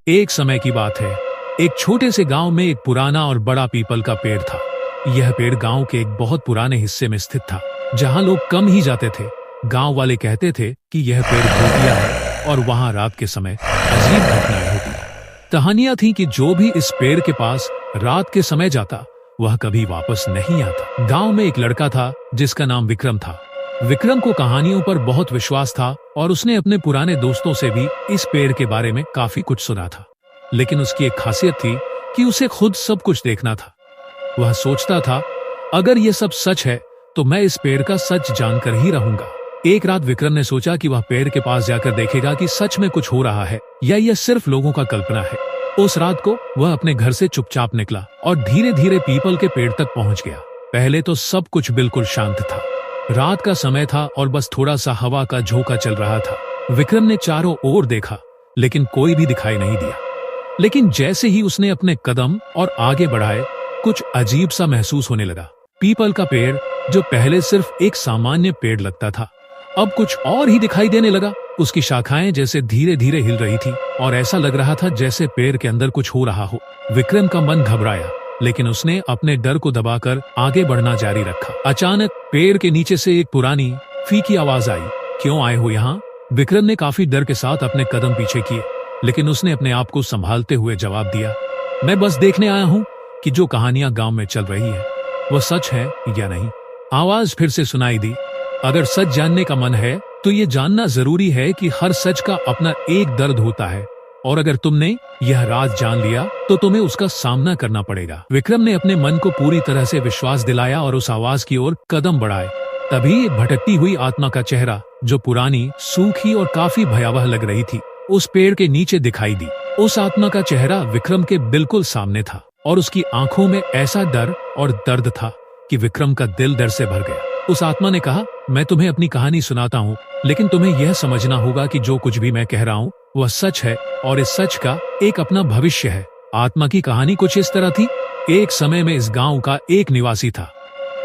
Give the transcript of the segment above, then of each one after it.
एक समय की बात है। एक छोटे से गांव में एक पुराना और बड़ा पीपल का पेड़ था। यह पेड़ गांव के एक बहुत पुराने हिस्से में स्थित था, जहां लोग कम ही जाते थे। गांव वाले कहते थे कि यह पेड़ भूतिया है और वहां रात के समय अजीब घटनाएं होती। कहानियां थी कि जो भी इस पेड़ के पास रात के समय जाता वह कभी वापस नहीं आता। गांव में एक लड़का था जिसका नाम विक्रम था। विक्रम को कहानियों पर बहुत विश्वास था और उसने अपने पुराने दोस्तों से भी इस पेड़ के बारे में काफी कुछ सुना था। लेकिन उसकी एक खासियत थी कि उसे खुद सब कुछ देखना था। वह सोचता था, अगर यह सब सच है तो मैं इस पेड़ का सच जानकर ही रहूंगा। एक रात विक्रम ने सोचा कि वह पेड़ के पास जाकर देखेगा कि सच में कुछ हो रहा है या यह सिर्फ लोगों का कल्पना है। उस रात को वह अपने घर से चुपचाप निकला और धीरे धीरे पीपल के पेड़ तक पहुंच गया। पहले तो सब कुछ बिल्कुल शांत था। रात का समय था और बस थोड़ा सा हवा का झोंका चल रहा था। विक्रम ने चारों ओर देखा, लेकिन कोई भी दिखाई नहीं दिया। लेकिन जैसे ही उसने अपने कदम और आगे बढ़ाए, कुछ अजीब सा महसूस होने लगा। पीपल का पेड़, जो पहले सिर्फ एक सामान्य पेड़ लगता था, अब कुछ और ही दिखाई देने लगा। उसकी शाखाएं जैसे धीरे धीरे हिल रही थी और ऐसा लग रहा था जैसे पेड़ के अंदर कुछ हो रहा हो। विक्रम का मन घबराया, लेकिन उसने अपने डर को दबाकर आगे बढ़ना जारी रखा। अचानक पेड़ के नीचे से एक पुरानी फीकी आवाज आई। क्यों आए हो यहाँ? विक्रम ने काफी डर के साथ अपने कदम पीछे किए, लेकिन उसने अपने आप को संभालते हुए जवाब दिया, मैं बस देखने आया हूँ कि जो कहानियां गांव में चल रही है वह सच है या नहीं। आवाज फिर से सुनाई दी, अगर सच जानने का मन है तो ये जानना जरूरी है कि हर सच का अपना एक दर्द होता है, और अगर तुमने यह राज जान लिया तो तुम्हें उसका सामना करना पड़ेगा। विक्रम ने अपने मन को पूरी तरह से विश्वास दिलाया और उस आवाज की ओर कदम बढ़ाए। तभी एक भटकती हुई आत्मा का चेहरा, जो पुरानी, सूखी और काफी भयावह लग रही थी, उस पेड़ के नीचे दिखाई दी। उस आत्मा का चेहरा विक्रम के बिल्कुल सामने था और उसकी आंखों में ऐसा डर और दर्द था कि विक्रम का दिल डर से भर गया। उस आत्मा ने कहा, मैं तुम्हें अपनी कहानी सुनाता हूँ, लेकिन तुम्हें यह समझना होगा कि जो कुछ भी मैं कह रहा हूँ वह सच है और इस सच का एक अपना भविष्य है। आत्मा की कहानी कुछ इस तरह थी। एक समय में इस गांव का एक निवासी था।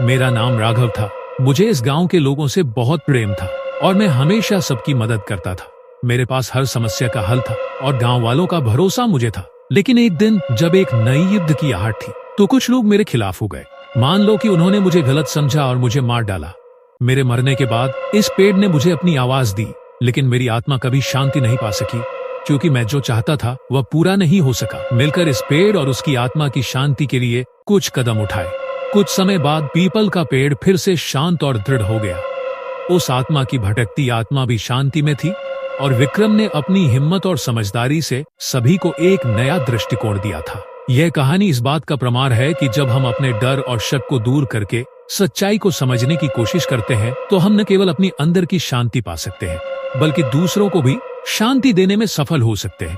मेरा नाम राघव था। मुझे इस गांव के लोगों से बहुत प्रेम था और मैं हमेशा सबकी मदद करता था। मेरे पास हर समस्या का हल था और गांव वालों का भरोसा मुझे था। लेकिन एक दिन जब एक नई युद्ध की आहट थी तो कुछ लोग मेरे खिलाफ हो गए। मान लो कि उन्होंने मुझे गलत समझा और मुझे मार डाला। मेरे मरने के बाद इस पेड़ ने मुझे अपनी आवाज दी, लेकिन मेरी आत्मा कभी शांति नहीं पा सकी, क्योंकि मैं जो चाहता था वह पूरा नहीं हो सका। मिलकर इस पेड़ और उसकी आत्मा की शांति के लिए कुछ कदम उठाए। कुछ समय बाद पीपल का पेड़ फिर से शांत और दृढ़ हो गया। उस आत्मा की भटकती आत्मा भी शांति में थी और विक्रम ने अपनी हिम्मत और समझदारी से सभी को एक नया दृष्टिकोण दिया था। यह कहानी इस बात का प्रमाण है कि जब हम अपने डर और शक को दूर करके सच्चाई को समझने की कोशिश करते हैं तो हम न केवल अपनी अंदर की शांति पा सकते हैं, बल्कि दूसरों को भी शांति देने में सफल हो सकते हैं।